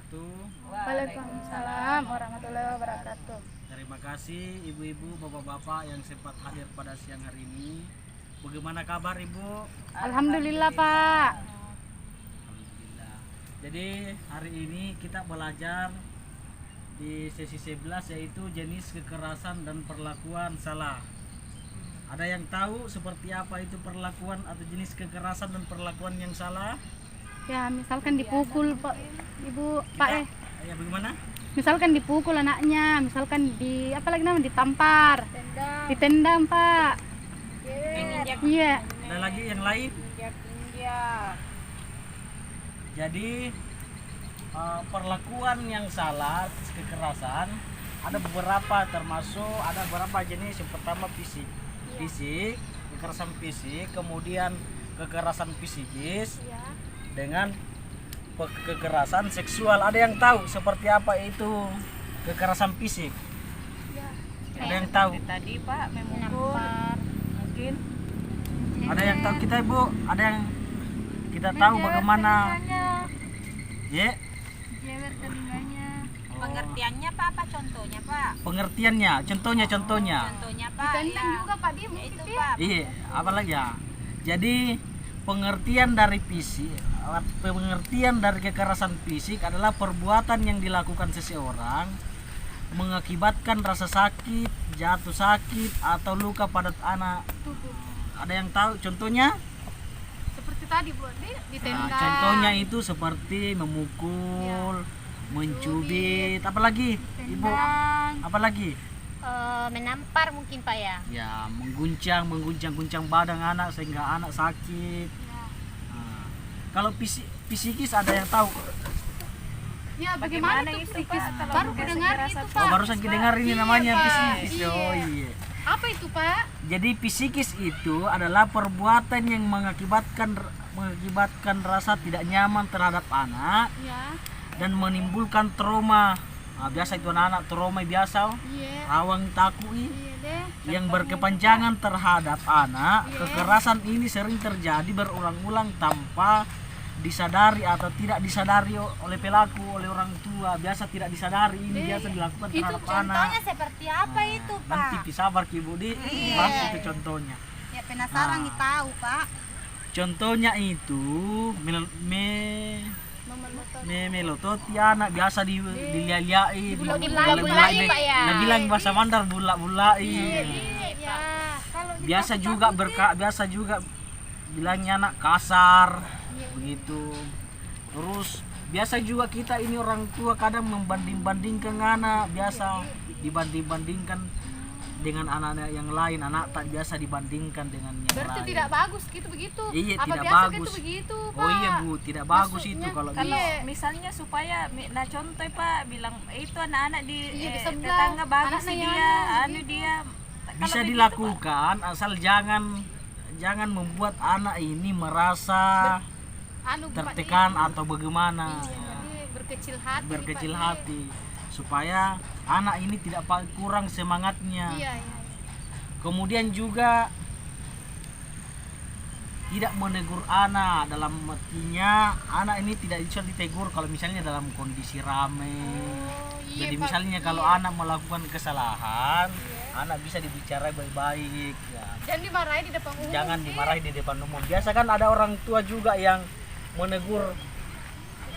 wabarakatuh. Waalaikumsalam warahmatullahi wabarakatuh. Terima kasih ibu-ibu, bapak-bapak yang sempat hadir pada siang hari ini. Bagaimana kabar ibu? Alhamdulillah Pak. Alhamdulillah. Jadi hari ini kita belajar di sesi 11 yaitu jenis kekerasan dan perlakuan salah. Ada yang tahu seperti apa itu perlakuan atau jenis kekerasan dan perlakuan yang salah? Ya misalkan dipukul Pak, Ibu, Pak Ya bagaimana? Misalkan dipukul anaknya, misalkan di apa lagi namanya ditampar, ditendang Pak. Iya. Ada lagi yang lain? Jadi perlakuan yang salah, kekerasan ada beberapa, termasuk ada beberapa jenis. Yang pertama fisik, kekerasan fisik, kemudian kekerasan psikis, dengan kekerasan seksual. Ada yang tahu seperti apa itu kekerasan fisik? Ada yang tahu? Tadi Pak memukul mungkin. Ada yang tahu kita ibu? Ada yang kita tahu bagaimana? Ya. Jewer telinganya. Pengertiannya Pak, apa contohnya Pak? Pengertiannya, contohnya. Contohnya Pak. Ditendang Ya. juga Pak dia Ya, itu mungkin. Pak. Iya, apalagi ya. Jadi pengertian dari fisik, pengertian dari kekerasan fisik adalah perbuatan yang dilakukan seseorang mengakibatkan rasa sakit, jatuh sakit atau luka pada anak. Ada yang tahu contohnya? Seperti tadi Bu, ditendang. Nah, contohnya itu seperti memukul, mencubit, apalagi ibu? Apalagi? Menampar mungkin Pak ya. Ya, mengguncang badan anak sehingga anak sakit. Nah, kalau psikis ada yang tahu? Ya bagaimana tuh itu, psikis? Pak, kalau Baru udah dengar segera itu satu- Pak. Oh, barusan dengar ini namanya Pak. psikis. Iya. Oh iya. Apa itu Pak? Jadi psikis itu adalah perbuatan yang mengakibatkan rasa tidak nyaman terhadap anak Ya. dan menimbulkan trauma. Nah, biasa itu anak trauma biasa, Iya. rawang takui Iya deh. yang berkepanjangan terhadap anak. Iya. Kekerasan ini sering terjadi berulang-ulang tanpa disadari atau tidak disadari oleh pelaku, oleh orang tua. Biasa tidak disadari ini biasa dilakukan Itu terhadap contohnya anak. seperti apa itu Pak? Nanti sabar Ki Budi, bahas itu contohnya. Ya penasaran Nah. nih tahu Pak. Contohnya itu melototi anak biasa diliai, Bulai, Pak, ya. Nah, bilang bahasa Mandar bulai. Ya. Biasa juga bilangnya anak kasar begitu. Terus biasa juga kita ini orang tua kadang membanding-bandingkan anak, biasa dibanding-bandingkan dengan anak-anak yang lain. Anak tak biasa dibandingkan dengan yang Berarti lain. tidak bagus gitu begitu. Iya, Apa tidak biasa bagus. gitu begitu, Pak? Oh iya Bu, tidak bagus Maksudnya, itu kalau Kalau Iya. misalnya supaya nah contoh Pak bilang itu anak-anak di Iya, di sebelah. tetangga bagus Anaknya sih yang dia, anu, dia. bisa Kalau begitu, dilakukan asal jangan membuat anak ini merasa Anu Pak, tertekan atau bagaimana. Iya, jadi berkecil hati. Berkecil Pak. hati supaya anak ini tidak kurang semangatnya. Iya, iya. Kemudian juga tidak menegur anak, dalam artinya anak ini tidak bisa ditegur kalau misalnya dalam kondisi rame. Iya, Jadi Pak. misalnya kalau Iya. anak melakukan kesalahan, anak bisa dibicara baik-baik ya. Jangan dimarahi di depan umum. Jangan dimarahi di depan umum. Biasa kan ada orang tua juga yang menegur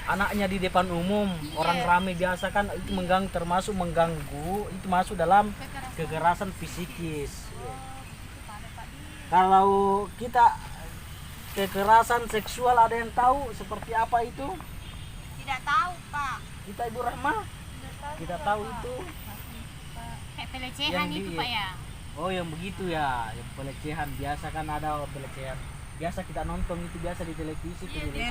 anaknya di depan umum. Orang rame biasa kan itu mengganggu, itu masuk dalam kekerasan psikis. Kalau kita kekerasan seksual ada yang tahu seperti apa itu? tidak tahu Pak. Kita Ibu Rahma? Kita tahu itu. Kayak pelecehan Yang itu di- Pak ya. Oh yang begitu ya, yang pelecehan biasa kan ada pelecehan. Biasa kita nonton itu biasa di televisi, berita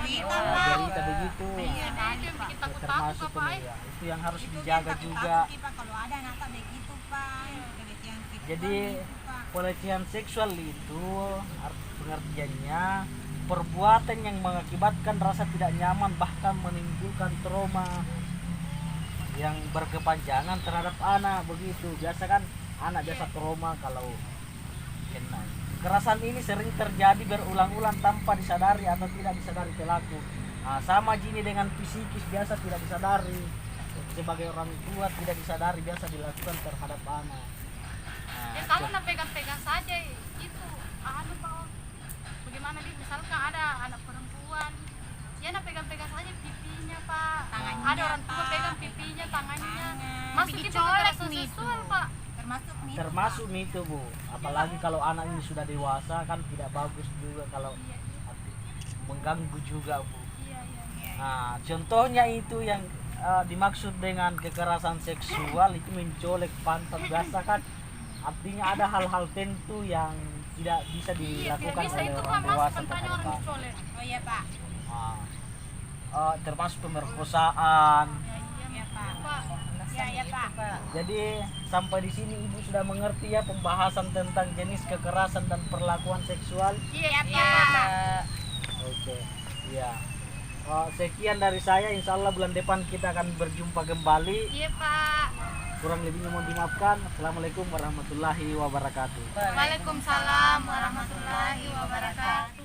begitu. Iya, dia bikin takut-takut Termasuk Pak. ya, itu yang harus dijaga juga. Kalau ada anak begitu Pak. Jadi pelecehan seksual itu pengertiannya perbuatan yang mengakibatkan rasa tidak nyaman bahkan menimbulkan trauma yang berkepanjangan terhadap anak begitu. Biasa kan anak biasa trauma kalau kena. Kekerasan ini sering terjadi berulang-ulang tanpa disadari atau tidak disadari pelaku. Nah, sama gini dengan psikis biasa tidak disadari. Sebagai orang tua tidak disadari biasa dilakukan terhadap anak. Nah, Ya kalau nak pegang-pegang saja itu anu Pak. Bagaimana dia misalkan ada anak perempuan, ya nak pegang-pegang saja pipinya Pak. Tangannya, ada orang tua Pak. pegang pipinya, tangannya. Tangan. Masuk Bikin itu colek kekerasan nih seksual itu. Pak. termasuk itu Bu. Apalagi kalau anak ini sudah dewasa kan tidak bagus juga kalau mengganggu juga Bu. Iya, iya. Nah, contohnya itu yang dimaksud dengan kekerasan seksual itu mencolek pantat biasa kan, artinya ada hal-hal tentu yang tidak bisa dilakukan Bisa oleh itu orang Pak, dewasa masuk tanya terhadap orang anak. dicolek. Oh iya Pak. Nah, termasuk pemerkosaan. Iya Pak. Pak. Iya Pak. Jadi sampai di sini Ibu sudah mengerti ya pembahasan tentang jenis kekerasan dan perlakuan seksual. Iya Iya Pak. Pak. Oke, iya. Sekian dari saya, insya Allah bulan depan kita akan berjumpa kembali. Iya Pak. Kurang lebihnya mohon dimaafkan. Assalamualaikum warahmatullahi wabarakatuh. Waalaikumsalam warahmatullahi wabarakatuh.